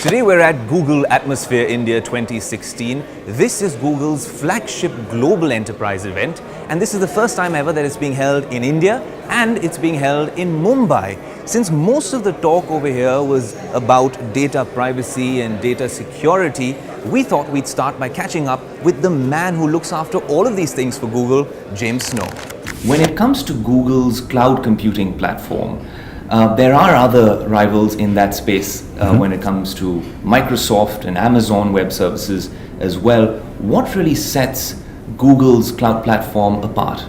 Today we're at Google Atmosphere India 2016. This is Google's flagship global enterprise event, and this is the first time ever that it's being held in India and it's being held in Mumbai. Since most of the talk over here was about data privacy and data security, we thought we'd start by catching up with the man who looks after all of these things for Google, James Snow. When it comes to Google's cloud computing platform, there are other rivals in that space when it comes to Microsoft and Amazon Web Services as well. What really sets Google's cloud platform apart?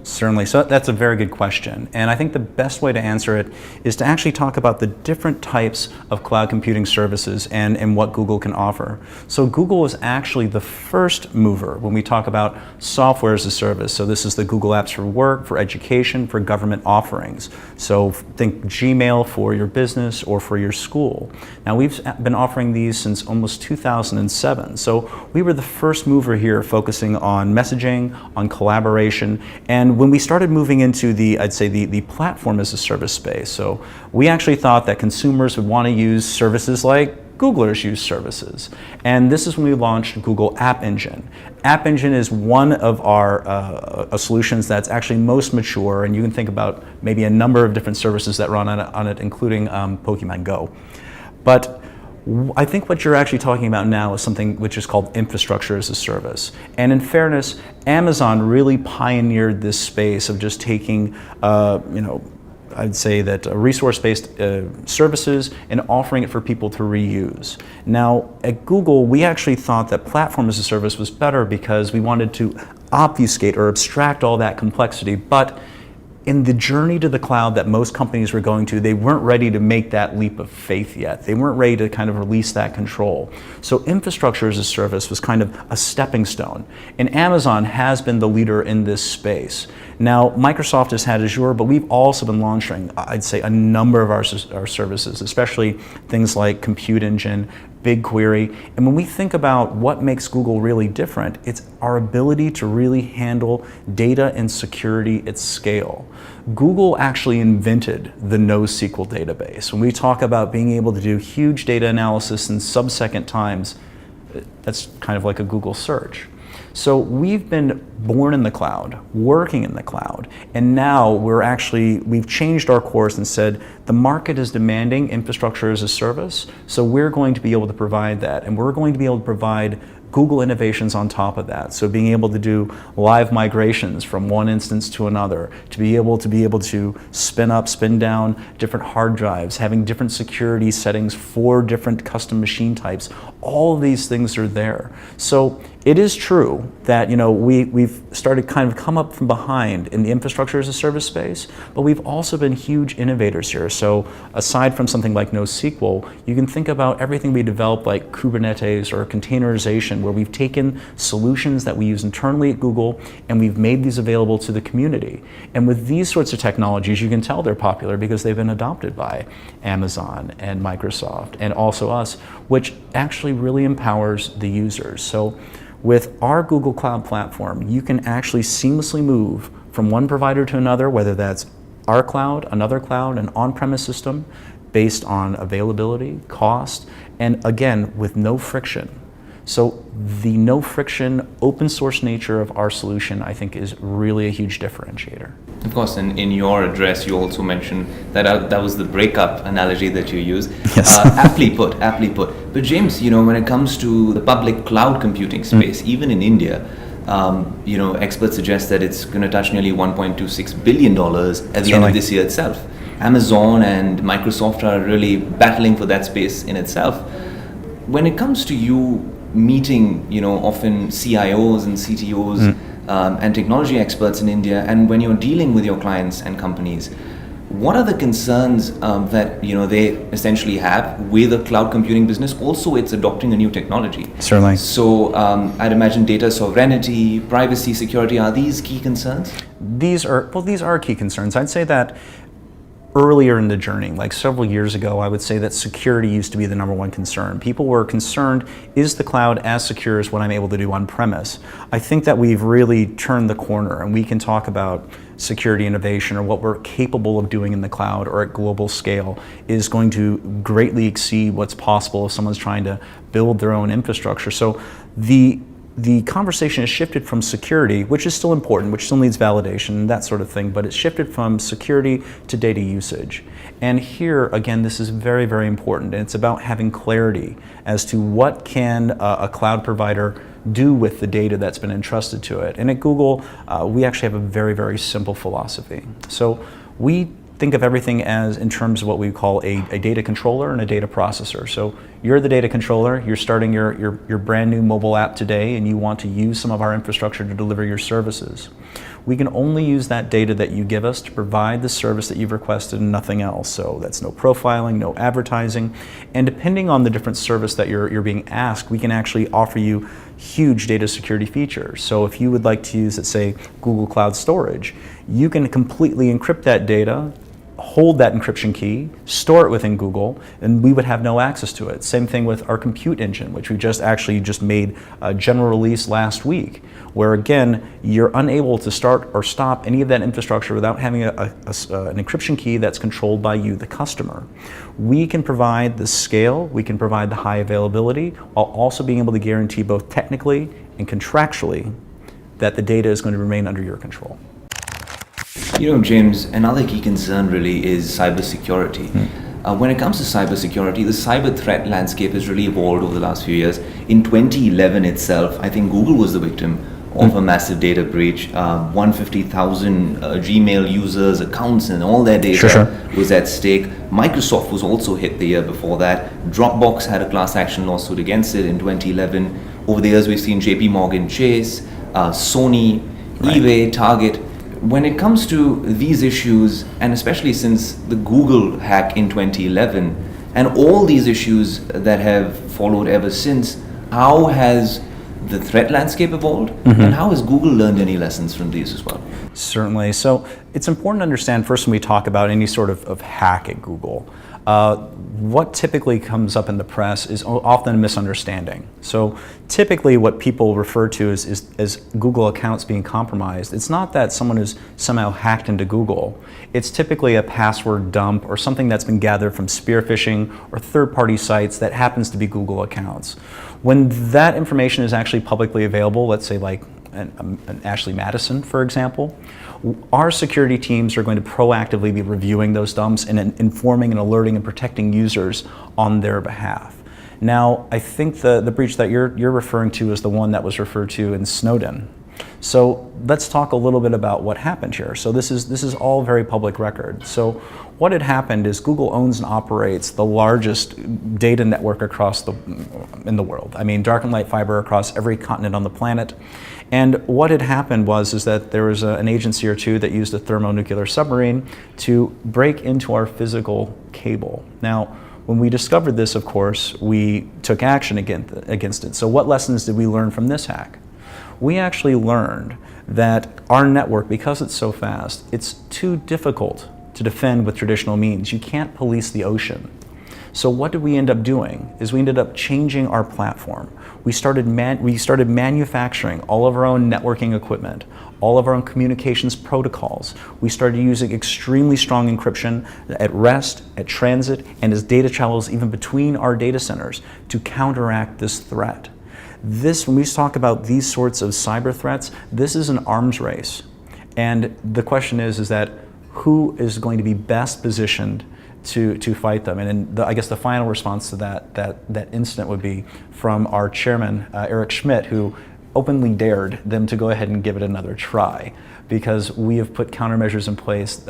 Certainly. So that's a very good question. And I think the best way to answer it is to actually talk about the different types of cloud computing services and what Google can offer. So Google is actually the first mover when we talk about software as a service. So this is the Google Apps for work, for education, for government offerings. So think Gmail for your business or for your school. Now we've been offering these since almost 2007. So we were the first mover here focusing on messaging, on collaboration, and when we started moving into I'd say the platform as a service space, so we actually thought that consumers would want to use services like Googlers use services. And this is when we launched Google App Engine. App Engine is one of our solutions that's actually most mature, and you can think about maybe a number of different services that run on it, including Pokemon Go. But I think what you're actually talking about now is something which is called infrastructure as a service. And in fairness, Amazon really pioneered this space of just taking, I'd say that resource-based services and offering it for people to reuse. Now, at Google, we actually thought that platform as a service was better because we wanted to obfuscate or abstract all that complexity, but in the journey to the cloud that most companies were going to, they weren't ready to make that leap of faith yet. They weren't ready to kind of release that control. So infrastructure as a service was kind of a stepping stone. And Amazon has been the leader in this space. Now, Microsoft has had Azure, but we've also been launching, I'd say, a number of our services, especially things like Compute Engine, BigQuery. And when we think about what makes Google really different, it's our ability to really handle data and security at scale. Google actually invented the NoSQL database. When we talk about being able to do huge data analysis in sub-second times, that's kind of like a Google search. So we've been born in the cloud, working in the cloud, and now we've changed our course and said the market is demanding infrastructure as a service, so we're going to be able to provide that, and we're going to be able to provide Google innovations on top of that. So being able to do live migrations from one instance to another, to be able to spin up, spin down different hard drives, having different security settings for different custom machine types, all of these things are there. So it is true that we've started kind of come up from behind in the infrastructure as a service space, but we've also been huge innovators here. So aside from something like NoSQL, you can think about everything we develop like Kubernetes or containerization, where we've taken solutions that we use internally at Google and we've made these available to the community. And with these sorts of technologies, you can tell they're popular because they've been adopted by Amazon and Microsoft and also us, which actually really empowers the users. So with our Google Cloud Platform, you can actually seamlessly move from one provider to another, whether that's our cloud, another cloud, an on-premise system, based on availability, cost, and again, with no friction. So the no friction, open source nature of our solution, I think, is really a huge differentiator. Of course, and in your address, you also mentioned that that was the breakup analogy that you used. Yes. Aptly put. But James, when it comes to the public cloud computing space, even in India, experts suggest that it's going to touch nearly $1.26 billion at the end of this year itself. Amazon and Microsoft are really battling for that space in itself. When it comes to you meeting, often CIOs and CTOs and technology experts in India, and when you're dealing with your clients and companies, what are the concerns that they essentially have with a cloud computing business? Also, it's adopting a new technology. Certainly. So I'd imagine data sovereignty, privacy, security, are these key concerns? These are key concerns. I'd say that earlier in the journey, like several years ago, I would say that security used to be the number one concern. People were concerned, is the cloud as secure as what I'm able to do on premise? I think that we've really turned the corner, and we can talk about security innovation or what we're capable of doing in the cloud or at global scale is going to greatly exceed what's possible if someone's trying to build their own infrastructure. So the conversation has shifted from security, which is still important, which still needs validation and that sort of thing, but it's shifted from security to data usage. And here, again, this is very, very important, and it's about having clarity as to what can a cloud provider do with the data that's been entrusted to it. And at Google, we actually have a very, very simple philosophy. So we think of everything as in terms of what we call a data controller and a data processor. So you're the data controller, you're starting your brand new mobile app today and you want to use some of our infrastructure to deliver your services. We can only use that data that you give us to provide the service that you've requested and nothing else. So that's no profiling, no advertising, and depending on the different service that you're being asked, we can actually offer you huge data security features. So if you would like to use, let's say, Google Cloud Storage, you can completely encrypt that data, hold that encryption key, store it within Google, and we would have no access to it. Same thing with our compute engine, which we just made a general release last week, where again, you're unable to start or stop any of that infrastructure without having an encryption key that's controlled by you, the customer. We can provide the scale, we can provide the high availability, while also being able to guarantee both technically and contractually that the data is going to remain under your control. You know, James, another key concern really is cybersecurity. When it comes to cybersecurity, the cyber threat landscape has really evolved over the last few years. In 2011 itself, I think Google was the victim of a massive data breach. 150,000 Gmail users' accounts and all their data was at stake. Microsoft was also hit the year before that. Dropbox had a class action lawsuit against it in 2011. Over the years, we've seen JP Morgan Chase, Sony, eBay, Target. When it comes to these issues, and especially since the Google hack in 2011, and all these issues that have followed ever since, how has the threat landscape evolved, and how has Google learned any lessons from these as well? Certainly. So it's important to understand first when we talk about any sort of hack at Google, what typically comes up in the press is often a misunderstanding. So typically what people refer to as Google accounts being compromised, it's not that someone has somehow hacked into Google. It's typically a password dump or something that's been gathered from spear phishing or third-party sites that happens to be Google accounts. When that information is actually publicly available, let's say like an Ashley Madison, for example, our security teams are going to proactively be reviewing those dumps and informing and alerting and protecting users on their behalf. Now, I think the breach that you're referring to is the one that was referred to in Snowden. So let's talk a little bit about what happened here. So this is all very public record. So what had happened is Google owns and operates the largest data network in the world. I mean, dark and light fiber across every continent on the planet. And what had happened is that there was an agency or two that used a thermonuclear submarine to break into our physical cable. Now, when we discovered this, of course, we took action against it. So what lessons did we learn from this hack? We actually learned that our network, because it's so fast, it's too difficult to defend with traditional means. You can't police the ocean. So what did we end up doing is we ended up changing our platform. We started manufacturing all of our own networking equipment, all of our own communications protocols. We started using extremely strong encryption at rest, at transit, and as data travels even between our data centers to counteract this threat. When we talk about these sorts of cyber threats, this is an arms race. And the question is that who is going to be best positioned to fight them? And I guess the final response to that incident would be from our chairman, Eric Schmidt, who openly dared them to go ahead and give it another try, because we have put countermeasures in place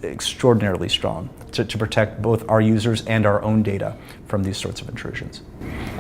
extraordinarily strong to protect both our users and our own data from these sorts of intrusions.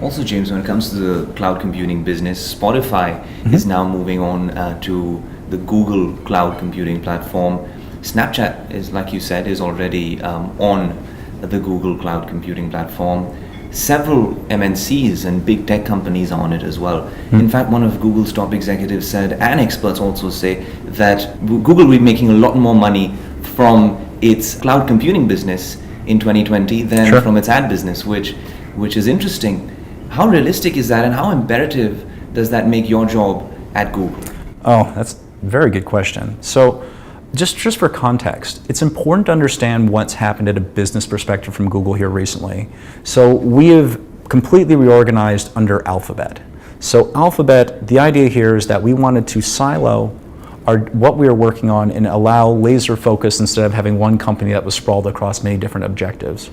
Also, James, when it comes to the cloud computing business, Spotify is now moving on to the Google cloud computing platform. Snapchat is, like you said, is already on the Google cloud computing platform. Several MNCs and big tech companies are on it as well. In fact, one of Google's top executives said, and experts also say, that Google will be making a lot more money from its cloud computing business in 2020 than from its ad business, which is interesting. How realistic is that, and how imperative does that make your job at Google? Oh, that's a very good question. So Just for context, it's important to understand what's happened at a business perspective from Google here recently. So we have completely reorganized under Alphabet. So Alphabet, the idea here is that we wanted to silo what we are working on and allow laser focus instead of having one company that was sprawled across many different objectives.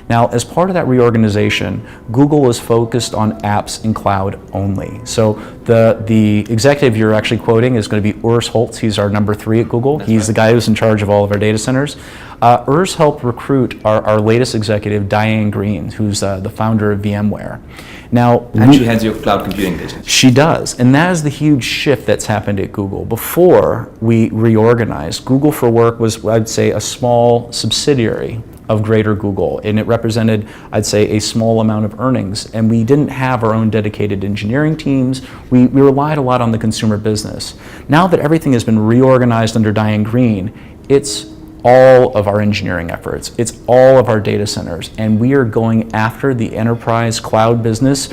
Now, as part of that reorganization, Google was focused on apps in cloud only. So the executive you're actually quoting is going to be Urs Holtz. He's our number 3 at Google. He's right. The guy who's in charge of all of our data centers. Urs helped recruit our latest executive, Diane Greene, who's the founder of VMware. Now, and she has your cloud computing business. She does, and that is the huge shift that's happened at Google. Before we reorganized, Google for Work was, I'd say, a small subsidiary of greater Google, and it represented, I'd say, a small amount of earnings, and we didn't have our own dedicated engineering teams. We relied a lot on the consumer business. Now that everything has been reorganized under Diane Greene, it's all of our engineering efforts, it's all of our data centers, and we are going after the enterprise cloud business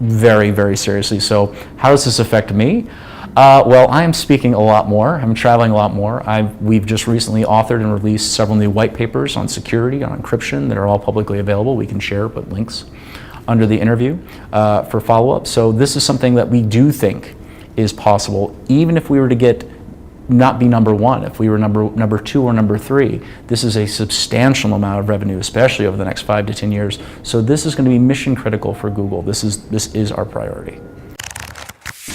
very, very seriously. So how does this affect me? Well, I am speaking a lot more. I'm traveling a lot more. We've just recently authored and released several new white papers on security, on encryption, that are all publicly available. We can share, put links under the interview for follow-up. So this is something that we do think is possible, even if we were to not be number 1, if we were number 2 or number 3. This is a substantial amount of revenue, especially over the next 5 to 10 years. So this is going to be mission critical for Google. This is our priority.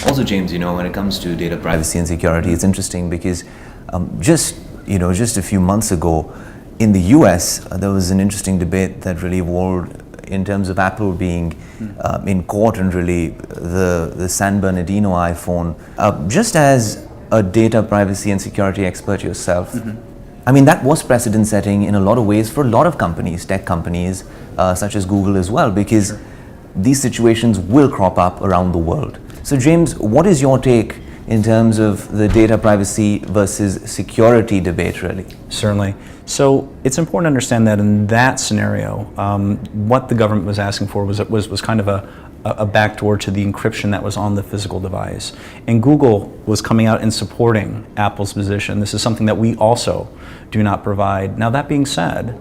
Also, James, when it comes to data privacy and security, it's interesting because just a few months ago in the US, there was an interesting debate that really evolved in terms of Apple being in court and really the San Bernardino iPhone. Just as a data privacy and security expert yourself, I mean, that was precedent setting in a lot of ways for a lot of companies, tech companies, such as Google as well, because these situations will crop up around the world. So James, what is your take in terms of the data privacy versus security debate, really? Certainly. So it's important to understand that in that scenario, what the government was asking for was kind of a backdoor to the encryption that was on the physical device. And Google was coming out and supporting Apple's position. This is something that we also do not provide. Now, that being said,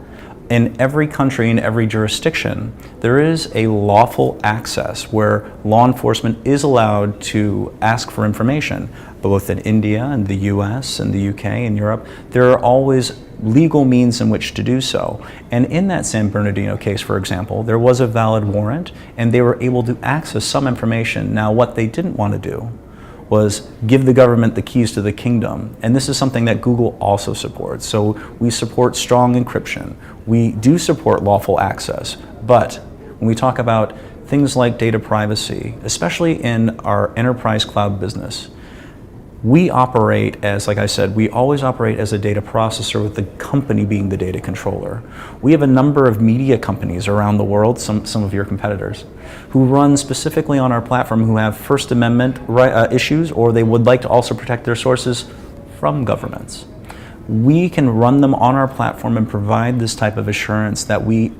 in every country, in every jurisdiction, there is a lawful access where law enforcement is allowed to ask for information. Both in India and the US and the UK and Europe, there are always legal means in which to do so. And in that San Bernardino case, for example, there was a valid warrant and they were able to access some information. Now, what they didn't want to do was give the government the keys to the kingdom. And this is something that Google also supports. So we support strong encryption. We do support lawful access. But when we talk about things like data privacy, especially in our enterprise cloud business, we operate as, like I said, we always operate as a data processor with the company being the data controller. We have a number of media companies around the world, some of your competitors, who run specifically on our platform who have First Amendment issues, or they would like to also protect their sources from governments. We can run them on our platform and provide this type of assurance that we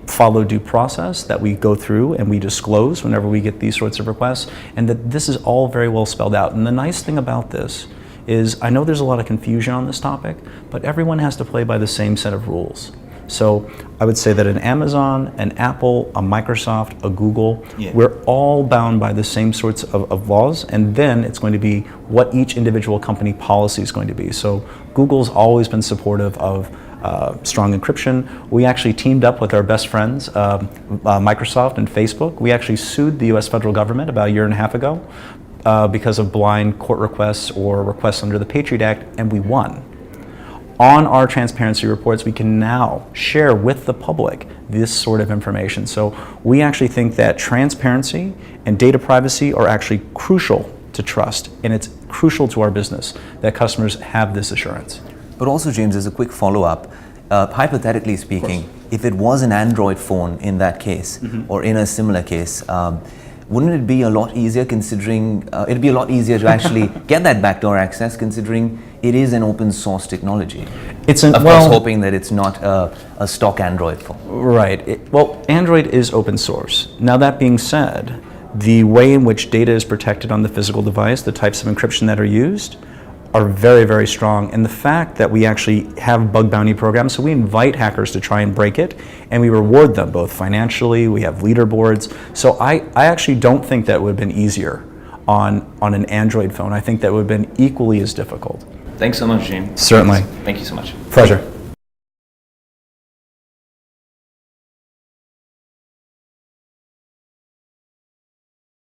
follow due process, that we go through and we disclose whenever we get these sorts of requests, and that this is all very well spelled out. And the nice thing about this is, I know there's a lot of confusion on this topic, but everyone has to play by the same set of rules. So I would say that an Amazon, an Apple, a Microsoft, a Google, we're all bound by the same sorts of laws, and then it's going to be what each individual company policy is going to be. So Google's always been supportive of strong encryption. We actually teamed up with our best friends, Microsoft and Facebook. We actually sued the US federal government about a year and a half ago because of blind court requests or requests under the Patriot Act, and we won. On our transparency reports, we can now share with the public this sort of information. So we actually think that transparency and data privacy are actually crucial to trust, and it's crucial to our business that customers have this assurance. But also, James, as a quick follow-up, hypothetically speaking, if it was an Android phone in that case, or in a similar case, wouldn't it be a lot easier considering, it'd be a lot easier to actually get that backdoor access considering it is an open source technology? Of course, hoping that it's not a stock Android phone. Right. Well, Android is open source. Now, that being said, the way in which data is protected on the physical device, the types of encryption that are used, are very, very strong. And the fact that we actually have bug bounty programs, so we invite hackers to try and break it, and we reward them both financially, we have leaderboards. So I actually don't think that would have been easier on an Android phone. I think that would have been equally as difficult. Thanks so much, James. Certainly. Thank you so much. Pleasure.